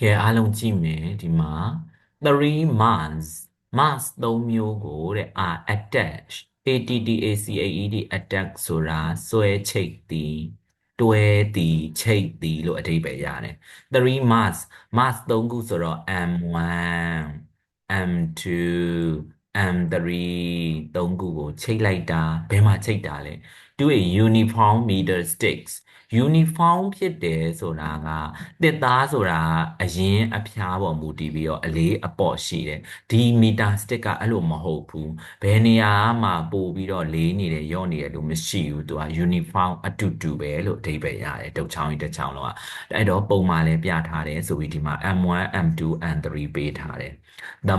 ကဲအားလုံးကြည့်မယ်ဒီမှာ3 months months 3မျိုးကိုတဲ့attach attack ဆိုတာဆွဲချိတ်သည်တွဲသည်ချိတ်သည်လို့အဓိပ္ပာယ်ရတယ်3 months months 3ခုဆိုတော့ M1 M2 M3 3ခုကိုချိတ်လိုက်တာဘယ်မှာချိတ်တာလဲသူရဲ့ uniform meter sticks uniform ဖြစ်တယ်ဆိုတာကတစ်သားဆိုတာအရင်အဖျားပေါ်မူတည်ပြီးတော့အလေးအပေါ့ရှိတယ်ဒီမီတာစတစ်ကအဲ့လိုမဟုတ်ဘူးဘယ်နေရာမှာပို့ပြီးတော့လေးနေတယ်ရော့နေတယ်လို့မရှိဘူးသူက uniform အတူတူပဲလို့အဓိပ္ပာယ်ရတယ်တုတ်ချောင်းကြီးတစ်ချောင်းလုံးကအဲ့တော့ပုံမှန်လည်းပြထားတယ်ဆိုပြီးဒီမှာ M1 M2 M3 ပေးထားတယ် the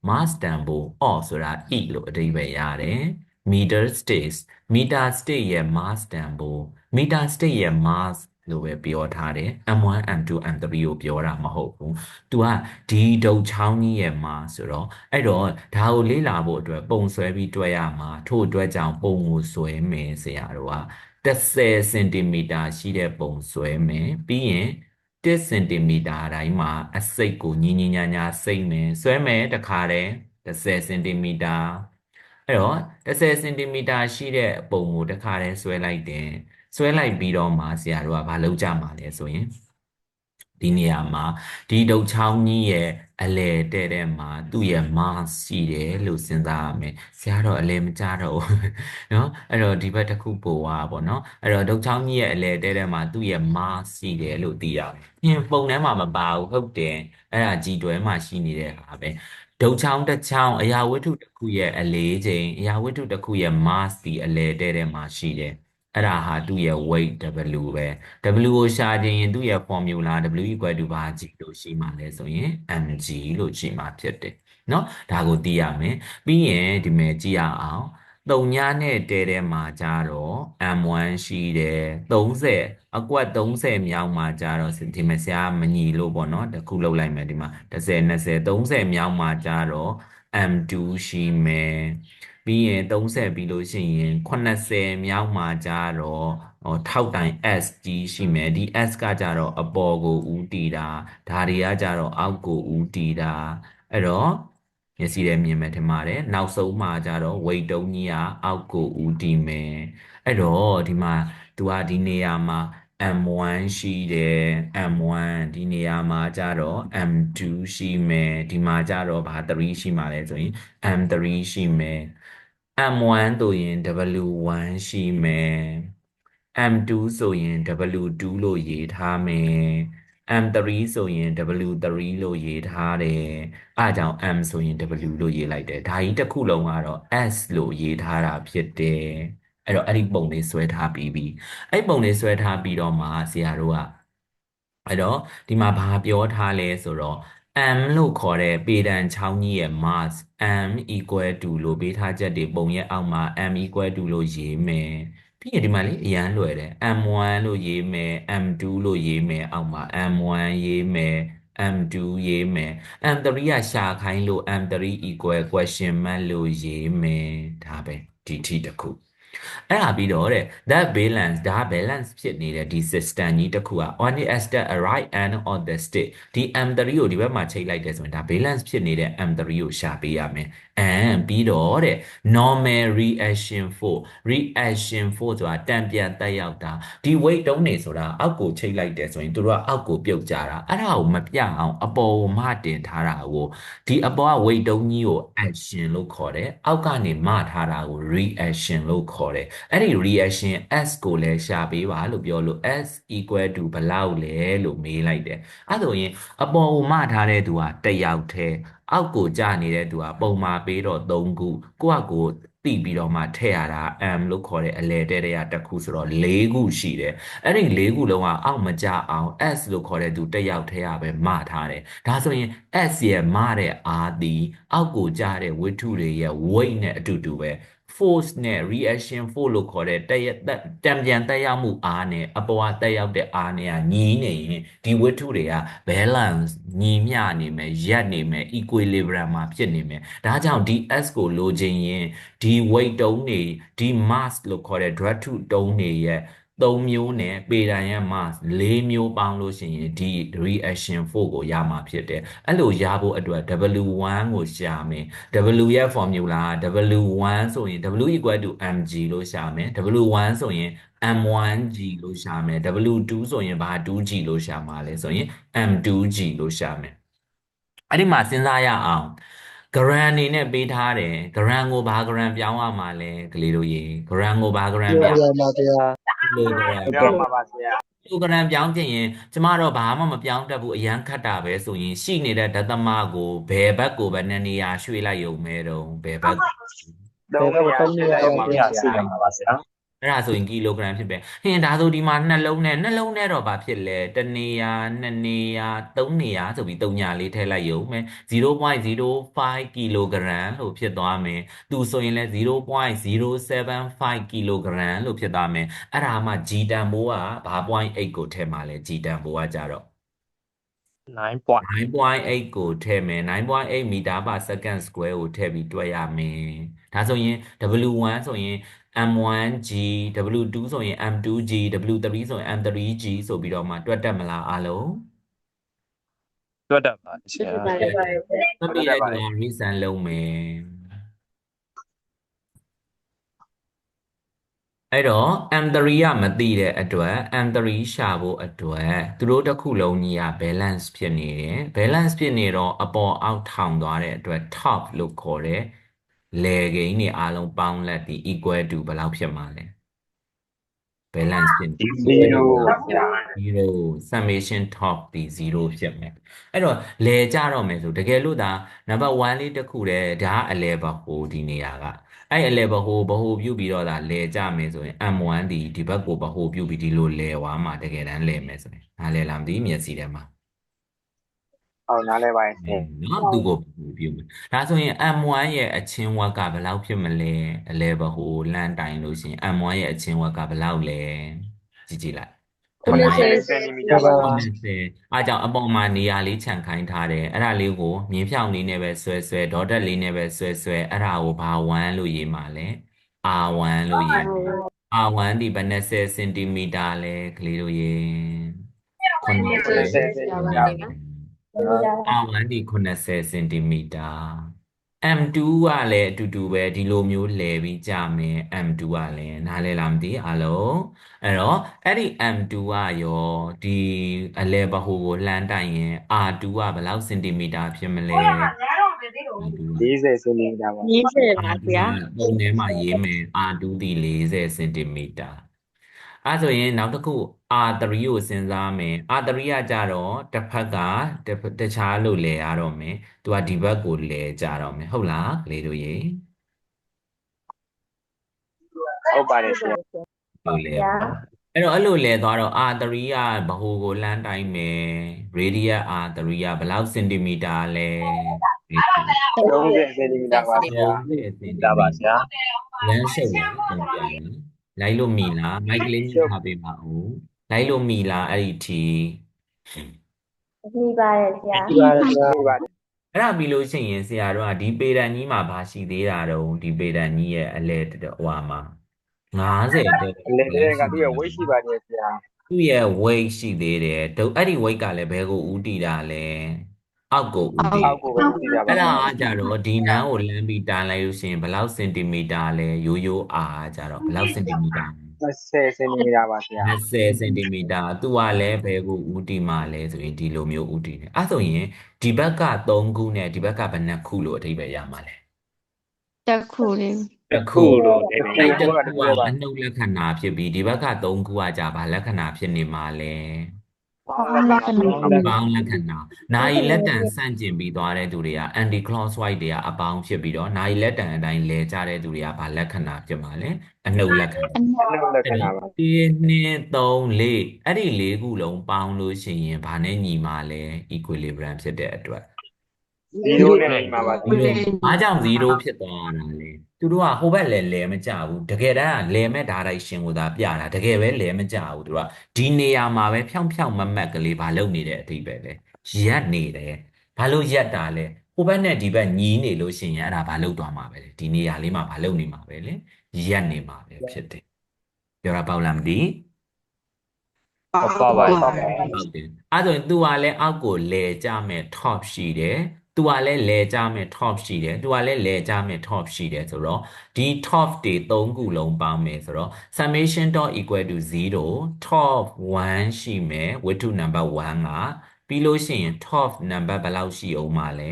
mass တန်ဖိုး or ဆိုတာ e လို့အဓိပ္ပာယ်ရတယ် meter sticks meter stick ရဲ့ mass တန်ဖိုး meter stick ရဲ့ mass လို့ပဲပြောထားတယ် M1 M2 M3 ကိုပြောတာမဟုတ်ဘူး။ तू ကဒီဒုတ်ချောင်းကြီးရဲ့ mass ဆိုတော့အဲ့တော့ဒါကိုလေ့လာဖို့အတွက်ပုံဆွဲပြီးတွက်ရမှာထို့အတွက်ကြောင့်ပုံကိုဆွဲမယ်ဆရာတို့က10စင်တီမီတာရှိတဲ့ပုံဆွဲမယ်ပြီးရင်1စင်တီမီတာတိုင်းမှာအစိတ်ကိုညီညီညာညာစိတ်မယ်ဆွဲမယ်တခါတည်း10စင်တီမီတာအဲ့တော့10စင်တီမီတာရှိတဲ့ပုံကိုတခါတည်းဆွဲလိုက်တယ်ဆွဲလိုက်ပြီးတော့မှဆရာတို့ကဘာလုပ်ကြမှာလဲဆိုရင်ဒီနေရာမှာဒီဒုတ်ချောင်းကြီးရဲ့အလဲတဲ့မှာသူ့ရဲ့ mass ရှိတယ်လို့စဉ်းစားရမယ်ဆရာတော့အလဲမကြတော့ဘူးเนาะအဲ့တော့ဒီဘက်တစ်ခုပို့သွားပါเนาะအဲ့တော့ဒုတ်ချောင်းကြီးရဲ့အလဲတဲ့မှာသူ့ရဲ့ mass ရှိတယ်လို့သိရတယ်ပုံထဲမှာမပါဘူးဟုတ်တယ်အဲ့ဒါကြီးတွဲမှာရှိနေတဲ့ဟာပဲဒုတ်ချောင်းတစ်ချောင်းအရာဝတ္ထုတစ်ခုရဲ့အလေးချိန်အရာဝတ္ထုတစ်ခုရဲ့ mass ဒီအလဲတဲ့မှာရှိတယ်အဲ့ဒါဟာသူ့ရဲ့ weight W ပဲ W ကိုရှာခြင်းရင်သူ့ရဲ့ formula W equal to ဘာ G လို့ရှိမှလဲဆိုရင် mg လို့ရှိမှဖြစ်တယ်เนาะဒါကိုသိရမယ်ပြီးရင်ဒီမဲ့ကြည့်ရအောင်3ညနဲ့တဲတဲမှာကြတော့ M1 ရှိတယ်30အကွက်30မြောက်မှာကြတော့ဒီမဲ့ဆရာမညီလို့ပေါ့เนาะတစ်ခုလောက်လိုက်မယ်ဒီမှာ10 20 30မြောက်မှာကြတော့ M2 ရှိမယ်ပြီးရင်30ပြီးလို့ရှိရင်80မြောက်မှာကြတော့ထောက်တိုင် S ကြီးရှိမယ်ဒီ S ကကြတော့အပေါ်ကိုဦးတည်တာဒါတွေကကြတော့အောက်ကိုဦးတည်တာအဲ့တော့မျက်စိထဲမြင်မယ်ထင်ပါတယ်နောက်ဆုံးမှာကြတော့ weight တုံးကြီးကအောက်ကိုဦးတည်မယ်အဲ့တော့ဒီမှာသူကဒီနေရာမှာ M1 ရှိတယ် M1 ဒီနေရာမှာကြတော့ M2 ရှိမယ်ဒီမှာကြတော့ဘာ3ရှိမှာလဲဆိုရင် M3 ရှိမယ် M1 ဆိုရင် W1 ရှိမယ် M2 ဆိုရင် W2 လို့ရေးထားမယ် M3 ဆိုရင် W3 လို့ရေးထားတယ်အားကြောင့် M ဆိုရင် W လို့ရေးလိုက်တယ်ဒါကြီးတစ်ခုလုံးကတော့ S လို့ရေးထားတာဖြစ်တယ်အဲ့တော့အဲ့ဒီပုံလေးဆွဲထားပြီးပြီအဲ့ပုံလေးဆွဲထားပြီးတော့မှဆရာတို့ကအဲ့တော့ဒီမှာဘာပြောထားလဲဆိုတော့ M လို့ခေါ်တဲ့ပေတံချောင်းကြီးရဲ့ mass M equal to လို့ပေးထားချက်တွေပုံရဲ့အောက်မှာ M equal to လို့ရေးမယ်ပြီးရင်ဒီမှာလေအရန်လွယ်တယ် M1 လို့ရေးမယ် M2 လို့ရေးမယ်အောက်မှာ M1 ရေးမယ် M2 ရေးမယ် M3 ကရှာခိုင်းလို့ M3 equal question mark လို့ရေးမယ်ဒါပဲဒီထိတစ်ခုအဲ့ဒါပြီးတော့တဲ့ that balance ဒါ balance ဖြစ်နေတဲ့ဒီ system ကြီးတစ်ခုက on the at the right end of the state ဒီ M3 ကိုဒီဘက်မှာချိန်လိုက်တယ်ဆိုရင်ဒါ balance ဖြစ်နေတဲ့ M3 ကိုရှာပေးရမယ် and ပြီးတော့တဲ့ normal reaction force reaction force ဆိုတာတံပြန်တက်ရောက်တာဒီ weight တုံးနေဆိုတာအောက်ကိုချိန်လိုက်တယ်ဆိုရင်သူတို့ကအောက်ကိုပြုတ်ကြတာအဲ့ဒါကိုမပြအောင်အပေါ်ကိုမတင်ထားတာကိုဒီအပေါ်က weight တုံးကြီးကို action လို့ခေါ်တယ်အောက်ကနေမထားတာကို reaction လို့ခေါ်တယ်အဲ့ဒီ reaction S ကိုလည်းရှာပေးပါလို့ပြောလို့ S equal to ဘယ်လောက်လဲလို့မေးလိုက်တယ်အဲ့ဆိုရင်အပေါ်ကိုမထားတဲ့သူကတစ်ယောက်တည်းအောက်ကိုကျနေတဲ့သူကပုံမှာပေးတော့3ခုကိုယ့်အကိုတိပြီးတော့မှထည့်ရတာ M လို့ခေါ်တဲ့အလဲတဲ့တွေကတစ်ခုဆိုတော့4ခုရှိတယ်အဲ့ဒီ4ခုလုံးကအောက်မကျအောင် S လို့ခေါ်တဲ့သူတစ်ယောက်တည်းကပဲမထားတယ်ဒါဆိုရင် S ရဲ့မတဲ့အားသည်အောက်ကိုကျတဲ့ဝတ္ထုတွေရဲ့ weight နဲ့အတူတူပဲ force နဲ့ reaction force လို့ခေါ်တဲ့တံပြန်တက်ရောက်မှုအားနဲ့အပေါ်ကတက်ရောက်တဲ့အားနဲ့ကညီနေရင်ဒီဝတ္ထုတွေက balance ညီမျှနေမယ်ရပ်နေမယ် equilibrium မှာဖြစ်နေမယ်ဒါကြောင့်ဒီ S ကိုလိုချင်ရင်ဒီ weight တုံးတွေဒီ mass လို့ခေါ်တဲ့ drug တုံးတွေရဲ့ 3မျိုးနဲ့ပေတံရဲ့ mass 4မျိုးပေါင်းလို့ရှိရင်ဒီ reaction force ကိုရမှာဖြစ်တယ်အဲ့လိုရဖို့အတွက် W1 ကိုရှာမယ် W ရဲ့ formula W1 ဆိုရင် W equal to mg လို့ရှာမယ် W1 ဆိုရင် m1g လို့ရှာမယ် W2 ဆိုရင်ဘာ 2g လို့ရှာမှာလဲဆိုရင် m2g လို့ရှာမယ်အဲ့ဒီမှာစဉ်းစားရအောင်ဂရန်အနေနဲ့ပေးထားတယ်ဂရန်ကိုဘာဂရန်ပြောင်းရမှာလဲကလေးတို့ရေဂရန်ကိုဘာဂရန်ပြောင်း ရပါဗျာ ကီလိုဂရမ် ပြောမှာပါဆရာ ကီလိုဂရမ်ပြောင်းချင်ရင်ကျမတော့ဘာမှမပြောင်းတတ်ဘူးအရန်ခတ်တာပဲဆိုရင်ရှိနေတဲ့ဒသမကိုဘယ်ဘက်ကိုပဲနှစ်နေရာရွှေ့လိုက်ရုံပဲတော့ဘယ်ဘက် 3နေရာရှင်းလိုက်မှာပါဆရာအဲ့ဒါဆိုရင်ကီလိုဂရမ်ဖြစ်ပဲဟင်ဒါဆိုဒီမှာနှလုံးနဲ့တော့ဘာဖြစ်လဲတစ်နေရာနှစ်နေရာသုံးနေရာဆိုပြီးသုံးညာလေးထည့်လိုက်ရုံပဲ0.05ကီလိုဂရမ်လို့ဖြစ်သွားမယ်သူဆိုရင်လည်း0.075ကီလိုဂရမ်လို့ဖြစ်သွားမယ်အဲ့ဒါမှ G တန်ဖိုးကဘာ 0.8 ကိုထည့်မှာလဲ G တန်ဖိုးကကြတော့9.8 ကိုထည့်မယ်9.8 meter per second square ကိုထည့်ပြီးတွက်ရမယ်ဒါဆိုရင် W1 ဆိုရင် M1G W2 ဆိုရင် M2G W3 ဆိုရင် M3G ဆိုပြီးတော့မှတွက်တတ်မလားအားလုံး တွက်တတ်ပါဆရာ တွက်ပြီးလိုက်တော့ reason လုံးမယ်အဲ့တော့ M3 ကမသိတဲ့အတွက် M3 ရှာဖို့အတွက်သူတို့တစ်ခုလုံးကြီးက balance ဖြစ်နေတယ် balance ဖြစ်နေတော့အပေါ်အောက်ထောင်သွားတဲ့အတွက် top လို့ခေါ်တဲ့လေကိန်းတွေအားလုံးပေါင်းလက်ဒီ equal to ဘယ်လောက်ဖြစ်မှာလဲ balance ဖြစ်နေ0 summation top ဒီ0ဖြစ်မယ်အဲ့တော့လဲကြတော့မယ်ဆိုတကယ်လို့ဒါနံပါတ်1လေးတစ်ခုတည်းဒါအလဲဘဟိုဒီနေရာကအဲ့အလဲဘဟိုပြုတ်ပြီးတော့ဒါလဲကြမယ်ဆိုရင် M1 ဒီဘက်ကိုဘဟိုပြုတ်ပြီးဒီလိုလဲသွားမှာတကယ်တမ်းလဲမယ်ဆိုရင်နားလဲလားမသိမျက်စိထဲမှာဟုတ်နားလဲပါဆရာ နော်သူ့ကိုပြုတ်မယ်ဒါဆိုရင် M1 ရဲ့အချင်းဝက်ကဘယ်လောက်ဖြစ်မလဲအလဲဘဟိုလမ်းတိုင်လို့ရှိရင် M1 ရဲ့အချင်းဝက်ကဘယ်လောက်လဲကြည့်လိုက်90စင်တီမီတာပါ90အားကြောင့်အပေါ်မှာနေရာလေးခြံခိုင်းထားတယ်အဲ့ဒါလေးကိုမြင်းဖြောင်လေးနဲ့ပဲဆွဲဒေါ်တက်လေးနဲ့ပဲဆွဲအဲ့ဒါကိုဘာ1လို့ရေးမှာလဲ R1 လို့ရေးမှာ R1 ဒီဘယ်နဲ့10စင်တီမီတာလဲကလေးတို့ရေ90စင်တီမီတာR1 ဒီ90စင်တီမီတာ M2 ကလည်းအတူတူပဲဒီလိုမျိုးလဲပြီးကြမယ် M2 ကလည်းနားလဲလားမသိအားလုံးအဲ့တော့အဲ့ဒီ M2 ကရောဒီအလဲဘဟိုကိုလှမ်းတိုင်ရင် R2 ကဘယ်လောက်စင်တီမီတာဖြစ်မလဲ40စင်တီမီတာပါ40ပါဗျာပုံထဲမှာရေးမယ် R2 ဒီ40စင်တီမီတာအဲ့ဆိုရင်နောက်တစ်ခု R3 ကိုစဉ်းစားမယ် R3 ကကြတော့တစ်ဖက်ကတခြားလို့လဲရတော့မယ်သူကဒီဘက်ကိုလဲကြတော့မယ်ဟုတ်လားကလေးတို့ရေဟုတ်ပါတယ်ဆရာဟုတ်လေအဲ့တော့အဲ့လိုလဲသွားတော့ R3 ကဘဟိုကိုလမ်းတိုင်းမယ် radius R3 ကဘယ်လောက်စင်တီမီတာလဲ30စင်တီမီတာပါဆရာ30စင်တီမီတာပါဆရာလမ်းရှုပ်လားပြန်ပြန်လိုက်လို့မီလားမိုက်ကလေးညှိထားပေးပါဦးလိုက်လို့မီလားအဲ့ဒီทีမိပါတယ်ဆရာမိပါတယ်ဆရာအဲ့ဒါပြီးလို့ရှိရင်ဆရာတို့ကဒီပေတံကြီးမှာဘာရှိသေးတာတော့ဒီပေတံကြီးရဲ့အလဲဟိုမှာ50တဲ့အလဲကသူ့ရဲ့ weight ရှိပါတယ်ဆရာသူ့ရဲ့ weight ရှိသေးတယ်အဲ့ဒီ weight ကလည်းဘယ်ကိုဦးတည်တာလဲအောက်ကိုဦးတည်အောက်ကိုပဲဦးတည်တာပါအဲ့ဒါကကြတော့ဒီနန်းကိုလမ်းပြီးတားလိုက်လို့ရှိရင်ဘယ်လောက်စင်တီမီတာလဲရိုးအားကြတော့ဘယ်လောက်စင်တီမီတာ20စင်တီမီတာပါဆရာ20စင်တီမီတာသူကလည်းဘယ်ကိုဦးတည်မှာလဲဆိုရင်ဒီလိုမျိုးဦးတည်တယ်အဲ့ဆိုရင်ဒီဘက်က3ခုနဲ့ဒီဘက်ကဘယ်နှခုလို့အဓိပ္ပာယ်ရမှာလဲတစ်ခုလေးတစ်ခုလို့အဲ့တစ်ခုကအနှုတ်လက္ခဏာဖြစ်ပြီးဒီဘက်က3ခုကじゃဘာလက္ခဏာဖြစ်နေမှာလဲပေါင်းလက္ခဏာနာယီလက်တံဆန့်ကျင်ပြီးသွားတဲ့သူတွေက anti clockwise တွေကအပေါင်းဖြစ်ပြီးတော့နာယီလက်တံအတိုင်းလဲကြတဲ့သူတွေကဘာလက္ခဏာဖြစ်မှာလဲအနှုတ်လက္ခဏာအနှုတ်လက္ခဏာပါ1 2 3 4အဲ့ဒီ4ခုလုံးပေါင်းလို့ရှိရင်ဘာနဲ့ညီမှာလဲ equilibrium ဖြစ်တဲ့အတွက်0နဲ့ညီမှာပါဘာကြောင့်0ဖြစ်သွားတာလဲသူတို့ကဟိုဘက်လဲမကြဘူးတကယ်တမ်းကလဲမဲ့ direction ကိုသာပြတာတကယ်ပဲလဲမကြဘူးသူတို့ကဒီနေရာမှာပဲဖြောင်းဖြောင်းမမတ်ကလေးဘာလုပ်နေတဲ့အဓိပ္ပာယ်လဲရက်နေတယ်ဘာလို့ရက်တာလဲဟိုဘက်နဲ့ဒီဘက်ညီးနေလို့ရှိရင်အဲ့ဒါဘာလုပ်သွားမှာပဲလေဒီနေရာလေးမှာဘာလုပ်နေမှာပဲလေရက်နေမှာပဲဖြစ်တယ်ပြောတာပေါ့လားမသိ ပါပါ ဟုတ်တယ်အဲ့ဆိုရင် तू ကလည်းအောက်ကိုလဲကြမယ် top ရှိတယ် तू ကလည်းလဲကြမယ် top ရှိတယ် तू ကလည်းလဲကြမယ် top ရှိတယ်ဆိုတော့ဒီ top တွေ၃ခုလုံးပေါင်းမယ်ဆိုတော့ summation dot equal to 0 top 1ရှိမယ်ဝတ္ထု number 1ကပြီးလို့ရှိရင် top number ဘယ်လောက်ရှိအောင်မလဲ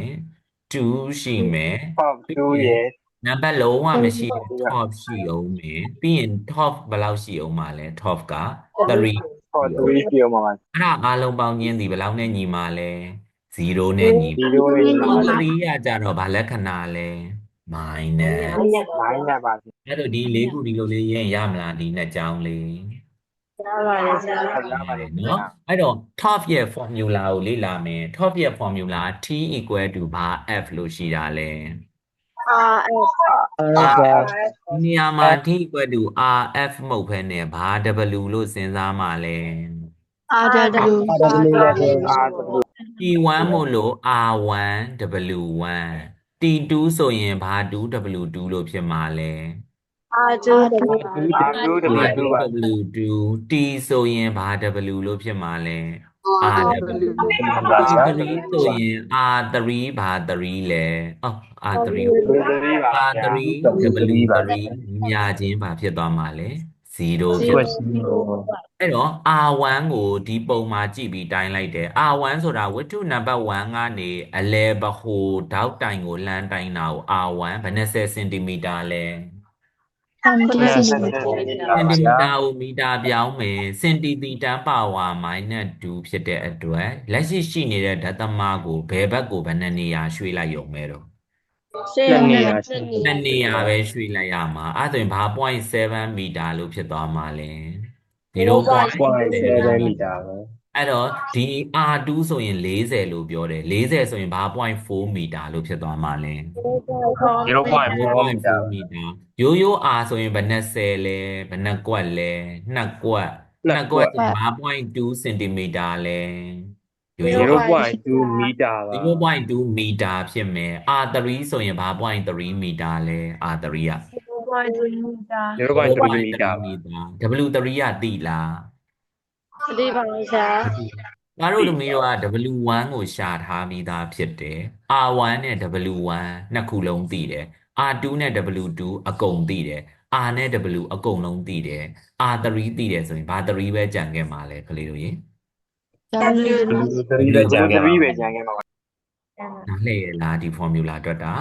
2ရှိမယ် top 2ရဲ့ number လုံးဝမရှိတဲ့ top ရှိအောင်မယ်ပြီးရင် top ဘယ်လောက်ရှိအောင်မလဲ top က3 top 3ပြောမှာပါ အဲ့ဒါအားလုံးပေါင်းခြင်းဒီဘယ်လောက်နဲ့ညီမှာလဲ0နဲ့ညီမှာ 0နဲ့ညီမှာ 3ကကြတော့ဗာလက္ခဏာလဲ minus 9ပါ အဲ့တော့ဒီ၄ခုဒီလိုလေးရင်ရမလားဒီနှစ်ကြောင်းလေး ရပါတယ်ဆရာ ရပါတယ် နော်အဲ့တော့ top ရဲ့ formula ကိုလေ့လာမယ် top ရဲ့ formula t equal to ဘာ f လို့ရှိတာလဲ ဒီနေရာမှာ t equal to rf မဟုတ်ဘဲနဲ့ဘာ w လို့စဉ်းစားမှာလဲ RW RW T1 မို့လို့ R1 W1 T2 ဆိုရင်ဘာ 2W2 လို့ဖြစ်မှာလဲ RW RW ပါ W2 T ဆိုရင်ဘာ W လို့ဖြစ်မှာလဲ RW ပါဆရာ 3ဆိုရင် R3 ဘာ3လဲအော် R3 3ပါဆရာ R3 W3 ညာချင်းဘာဖြစ်သွားမှာလဲ0ဖြစ်သွားအဲ့တော့ R1 ကိုဒီပုံမှာကြည့်ပြီးတိုင်းလိုက်တယ် R1 ဆိုတာဝတ္ထုနံပါတ်1ကနေအလဲဘဟိုထောက်တိုင်ကိုလှမ်းတိုင်းတာကို R1 ဘယ်နဲ့10စင်တီမီတာလဲစင်တီမီတာကိုမီတာပြောင်းမယ်စင်တီမီတာပါဝါ -2 ဖြစ်တဲ့အတွက်လက်ရှိရှိနေတဲ့ဓာတ်သမားကိုဘယ်ဘက်ကိုဘယ်နှစ်နေရာရွှေ့လိုက်ရုံပဲတော့ လက်နေရ နှစ်နေရာပဲရွှေ့လိုက်ရမှာအဲ့ဆိုရင်ဘာ 0.7 မီတာလို့ဖြစ်သွားမှာလဲ0.7 မီတာပဲ အဲ့တော့ဒီ R2 ဆိုရင်40လို့ပြောတယ်40ဆိုရင်ဘာ 0.4 မီတာလို့ဖြစ်သွားမှာလဲ0.4 မီတာ မီတာရိုးရိုး R ဆိုရင်ဘယ်နဲ့10လဲဘယ်နဲ့ကွက်လဲ2ကွက်2ကွက်ဆိုဘာ 0.2 စင်တီမီတာလဲရိုးရိုး 0.2 မီတာပါ 0.2 မီတာဖြစ်မယ် R3 ဆိုရင်ဘာ 0.3 မီတာလဲ R3 က 0.3 မီတာ W3 ကသိလား ဒီပါဆရာ ငါတို့လူမျိုးက W1 ကိုရှာထားပြီးသားဖြစ်တယ် R1 နဲ့ W1 နှစ်ခုလုံးသိတယ် R2 နဲ့ W2 အကုန်သိတယ် R နဲ့ W အကုန်လုံးသိတယ် R3 သိတယ်ဆိုရင်ဘာ3ပဲကြံခဲ့မှာလဲကလေးတို့ရေ 3ပဲကြံခဲ့မှာပါ နားလည်ရလားဒီ formula တွက်တာ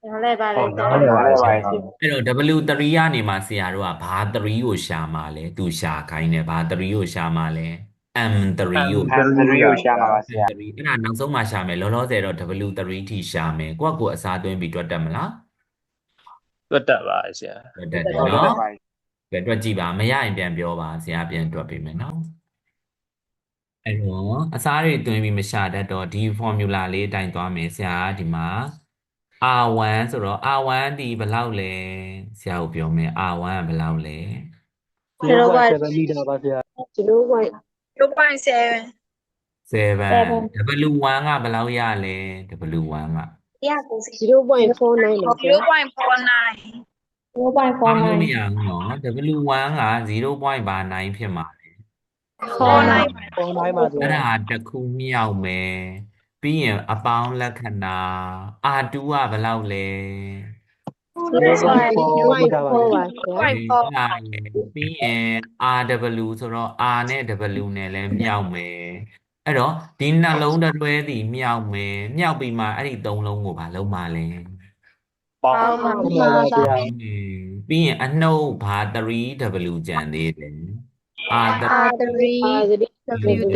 နားလဲပါတယ်ဆရာ နားလဲပါဆရာ အဲ့တော့ W3 ကနေမှဆရာတို့ကဘာ3ကိုရှာမှာလဲသူရှာခိုင်းတယ်ဘာ3ကိုရှာမှာလဲ M3 ကို M3 ကိုရှာမှာပါဆရာ M3 အဲ့ဒါနောက်ဆုံးမှရှာမယ်လောလောဆယ်တော့ W3 ထိရှာမယ်ကိုယ့်ကိုအစားသွင်းပြီးတွက်တတ်မလား တွတ်တက်ပါဆရာ တွက်တတ်တယ်နော်တွက်ကြည့်ပါမရရင်ပြန်ပြောပါဆရာပြန်တွက်ပေးမယ်နော်အဲ့တော့အစားတွေသွင်းပြီးမရှာတတ်တော့ဒီ formula လေးအတိုင်းသွားမယ်ဆရာဒီမှာ R1 ဆိုတော့ R1 ဒီဘယ်လောက်လဲဆရာကိုပြောမယ် R1 ကဘယ်လောက်လဲ 0.7 မီတာပါဆရာ 0.7 7 W1 ကဘယ်လောက်ရလဲ W1 က 0.49 ဘာလို့မရဘူးနော် W1 က0.9ဖြစ်မှာလဲ 49ပါဆရာ အဲ့ဒါတစ်ခုမြောက်မယ်ပြီးရင်အပေါင်းလက္ခဏာ R2 ကဘယ်လောက်လဲ 0.4 မီတာပါဆရာ ပြီးရင် RW ဆိုတော့ R နဲ့ W နဲ့လည်းမြောက်မယ်အဲ့တော့ဒီနှလုံးတွဲသည်မြောက်မယ်မြောက်ပြီးမှအဲ့ဒီသုံးလုံးကိုဘာလုံးမလဲ ပေါင်းပါဆရာ ပြီးရင်အနှုတ်ဘာ 3W ကျန်သေးတယ် R3 W3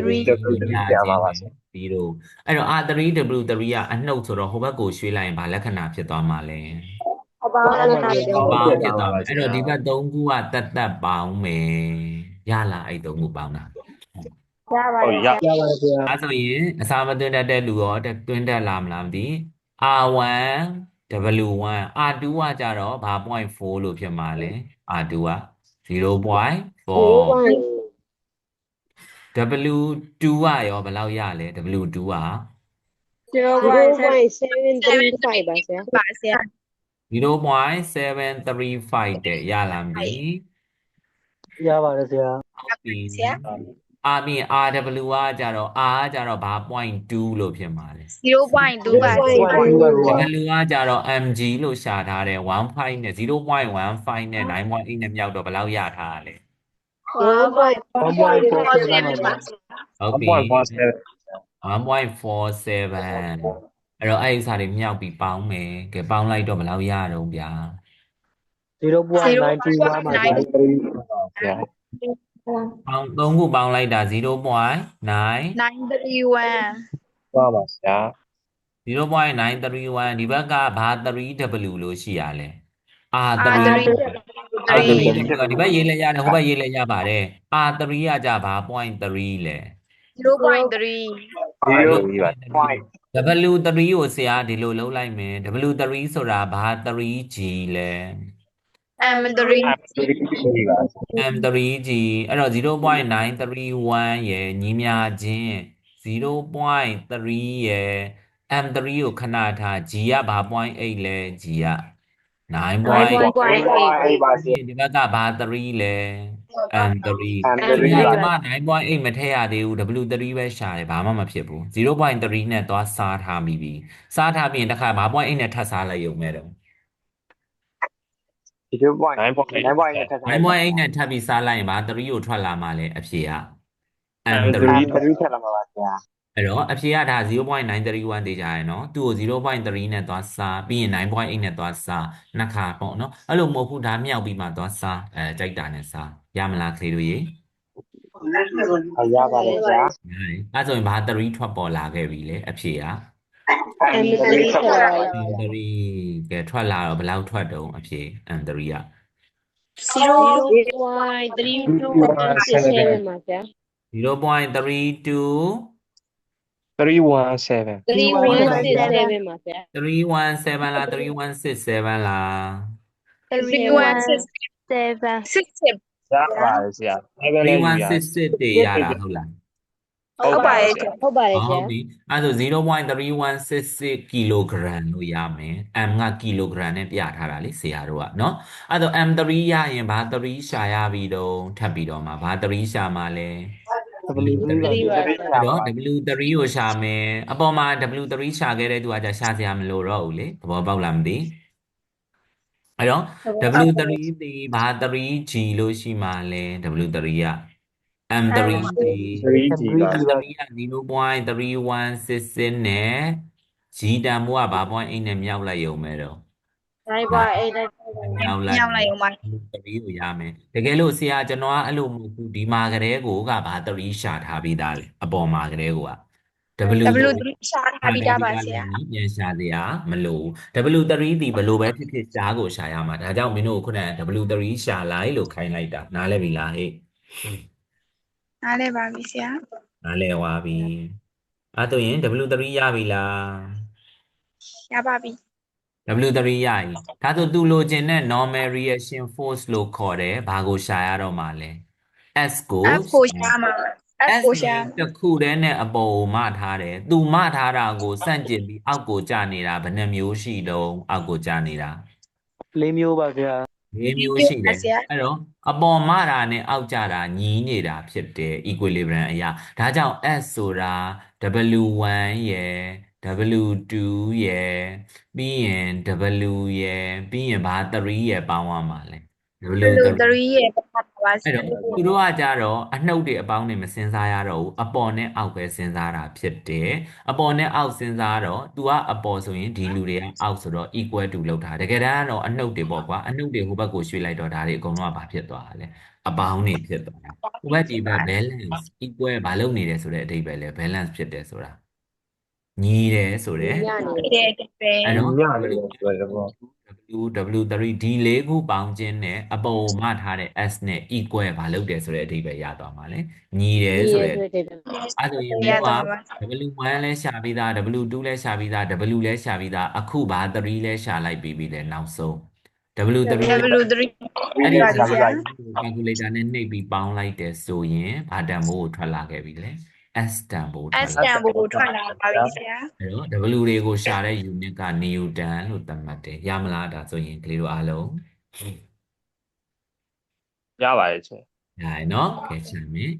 ညာပါပါဒီလိုအဲ့တော့ R3 W3 ကအနှုတ်ဆိုတော့ဟိုဘက်ကိုရွှေ့လိုက်ရင်ဘာလက္ခဏာဖြစ်သွားမှာလဲ အပေါင်းလက္ခဏာတွေ ပေါင်းဖြစ်သွားမယ်အဲ့တော့ဒီဘက်3ခုကတက်ပေါင်းမယ်ရလားအဲ့3ခုပေါင်းတာ ရပါတယ်ဆရာ ရပါတယ်ဆရာ အဲ့ဆိုရင်အစာမသွင်းတတ်တဲ့လူရောသွင်းတတ်လားမလားမသိ R1 W1 R2 ကကြတော့ဘာ 0.4 လို့ဖြစ်မှာလဲ R2 က 0.4 W2 ကရောဘယ်လောက်ရလဲ W2 က 0.735 ပါဆရာ 0.735 တဲ့ရလားမသိ ရပါတယ်ဆရာ ဟုတ်ပြီ R ပြီးရင် RW ကကြတော့ R ကကြတော့ဘာ 0.2 လို့ဖြစ်မှာလဲ 0.2 ပါဆရာ W ကကြတော့ MG လို့ရှာထားတယ်15နဲ့0.15နဲ့9.8နဲ့မြောက်တော့ဘယ်လောက်ရထားလဲ 1.47 ပါဆရာ ဟုတ်ပြီ 1.47 အဲ့တော့အဲ့ဒီစာတွေမြောက်ပြီးပေါင်းမယ်ကဲပေါင်းလိုက်တော့ဘယ်လောက်ရတော့ဗျာ 0.91 မှာ 0.9 ဗျာ ပေါင်း3ခုပေါင်းလိုက်တာ0.9 931 ပါပါဗျာ 0.931ဒီဘက်ကဘာ 3W လို့ရှိရလဲ R3 R3 R3 ဒီဘက်ရေးလဲရတယ်ဟိုဘက်ရေးလဲရပါတယ် R3 ကကြဘာ 0.3 လဲ 0.3 W3 ကိုဆရာဒီလိုလုပ်လိုက်မယ် W3 ဆိုတာဘာ 3G လဲ M3 M3G အဲ့တော့0.931ရယ်ညီမြချင်း0.3ရယ် M3 ကိုခဏထား G ကဘာ 0.8 လဲ G က 9.8 ပါဗျာ ဒီဘက်ကဘာ3လဲ M3 M3 ဒီက ပါ ကျမ 9.8 မထည့်ရသေးဘူး W3 ပဲရှာတယ်ဘာမှမဖြစ်ဘူး0.3နဲ့သွားစားထားပြီးပြီစားထားပြီးရင်တစ်ခါဘာ 0.8 နဲ့ထပ်စားလိုက်ရုံပဲတော့ 0.9 နဲ့ထပ်ထား 9.8 နဲ့ထပ်ပြီးစားလိုက်ရင်ဘာ3ကိုထွက်လာမှလဲအဖြေက M3 3ထပ်လာမှာပါဗျာ အဲ့တော့အဖြေကဒါ0.931တေးကြရယ်နော်သူ့ကို0.3နဲ့သွားစားပြီးရင်9.8နဲ့သွားစားနှစ်ခါပေါ့နော်အဲ့လိုမဟုတ်ဘူးဒါမြောက်ပြီးမှသွားစားကြိုက်တာနဲ့စားရမလားကလေးတို့ရေ ရပါတယ်ဗျာ အဲ့ဆိုရင်ဘာ3ထွက်ပေါ်လာခဲ့ပြီလေအဖြေက M3 ထွက်လာတယ် M3 ကဲထွက်လာတော့ဘယ်လောက်ထွက်တုံးအဖြေ M3 က 0.3217ပါဗျာ 0.32 317 3167ပါဗျာ 317လား3167လား 3167 ရပါတယ်ဆရာ7နဲ့ယူရ3166တေရတာဟုတ်လား ဟုတ်ပါရဲ့ဆရာ ဟုတ်ပါတယ်ဗျာ ဟုတ်ပြီအဲ့ဒါ0.3166ကီလိုဂရမ်လို့ရမယ် M ကကီလိုဂရမ်နဲ့ပြထားတာလေဆရာတို့ကเนาะအဲ့တော့ M3 ရရင်ဘာ3ရှာရပြီးတော့ထပ်ပြီးတော့မှာဘာ3ရှာမှာလဲ W3 3ပါဗျာ အဲ့တော့ W3 ကိုရှာမယ်အပေါ်မှာ W3 ရှာခဲ့တဲ့သူကရှာစရာမလိုတော့ဘူးလေသဘောပေါက်လားမသိအဲ့တော့ W3 ဒီဘာ 3G လို့ရှိမှလဲ W3 က M3 ဒီ 3G ပါ M3 က0.3166နဲ့ G တန်ဖိုးကဘာ 0.8နဲ့မြောက်လိုက်ရုံပဲတော့ 9.8နဲ့ မြောက်လိုက် မြောက်လိုက်အောင်ပါ 3ကိုရမယ်တကယ်လို့ဆရာကျွန်တော်ကအဲ့လိုမဟုတ်ဘူးဒီမှာကလေးကိုကဘာ3ရှာထားပြီးသားလေအပေါ်မှာကလေးကိုက W3 ရှာထားပြီးသားပါဆရာ ပြန်ရှာစရာမလိုဘူး W3 ဒီဘယ်လိုပဲဖြစ်ဖြစ်ရှားကိုရှာရမှာဒါကြောင့်မင်းတို့ခုနက W3 ရှာလိုက်လို့ခိုင်းလိုက်တာနားလည်ပြီလားဟဲ့ နားလည်ပါပြီဆရာ နားလည်သွားပြီအဲ့တော့ရင် W3 ရပြီလား ရပါပြီ W3 ရရင်ဒါဆိုသူလိုချင်တဲ့ normal reaction force လို့ခေါ်တယ်ဘာကိုရှာရတော့မှာလဲ S ကို F ကိုရှာမှာ F ကိုရှာ တစ်ခုတည်းနဲ့အပေါ်ကိုမထားတယ်သူမထားတာကိုစန့်ကျင်ပြီးအောက်ကိုကျနေတာဘယ်နှမျိုးရှိတော့အောက်ကိုကျနေတာ 4မျိုးပါဗျာ ၄မျိုးရှိတယ်အဲ့တော့အပေါ်မတာနဲ့အောက်ကျတာညီးနေတာဖြစ်တယ် equilibrium အရာဒါကြောင့် S ဆိုတာ W1 ရယ် W2 ရယ်ပြီးရင် W ရယ်ပြီးရင်ဘာ3ရယ်ပေါင်းရမှာလဲ W3 ရဲ့ပတ်သက်ပါဆ အဲ့ ရာ တော့သူတို့ကကြတော့အနှုတ်တွေအပေါင်းတွေမစဉ်းစားရတော့ဘူးအပေါ်နဲ့အောက်ပဲစဉ်းစားတာဖြစ်တယ်အပေါ်နဲ့အောက်စဉ်းစားတော့ तू ကအပေါ်ဆိုရင်ဒီလူတွေကအောက်ဆိုတော့ equal to လောက်တာတကယ်တမ်းကတော့အနှုတ်တွေပေါ့ကွာအနှုတ်တွေဟိုဘက်ကိုရွှေ့လိုက်တော့ဒါတွေအကုန်လုံးကဘာဖြစ်သွားတာလဲအပေါင်းတွေဖြစ်သွားတာဟိုဘက်ဒီဘက် balance equal ဘာလုပ်နေတယ်ဆိုတဲ့အဓိပ္ပာယ်လဲ balance ဖြစ်တယ်ဆိုတာညီးတယ်ဆိုတဲ့ ညနေ တဲ့ပဲ အဲ့တော့ ညနေလို့ပြောတယ်ပေါ့ W3 ဒီ၄ခုပေါင်းခြင်းနဲ့အပေါ်မှာထားတဲ့ S နဲ့ equal ဘာလုပ်တယ်ဆိုတဲ့အဓိပ္ပာယ်ရသွားမှာလေညီတယ်ဆိုတဲ့အဲ့ဆိုရင်မျိုးက W1 လဲရှာပြီးသား W2 လဲရှာပြီးသား W လဲရှာပြီးသားအခုဘာ3လဲရှာလိုက်ပြီးပြီလေနောက်ဆုံး W3 W3 အဲ့ဒီ ပါဆရာ calculator နဲ့နှိပ်ပြီးပေါင်းလိုက်တယ်ဆိုရင်ဘာတန်ဖိုးကိုထွက်လာခဲ့ပြီလေ S တန်ဖိုးထွက် S လာ တန်ဖိုးထွက်လာပါပြီဆရာ အဲ့တော့ W တွေကိုရှာတဲ့ unit က Newton လို့သတ်မှတ်တယ်ရမလားဒါဆိုရင်ကလေးတို့အားလုံး ရပါတယ်ဆရာ ရတယ်နော်ကဲချမ်းမယ်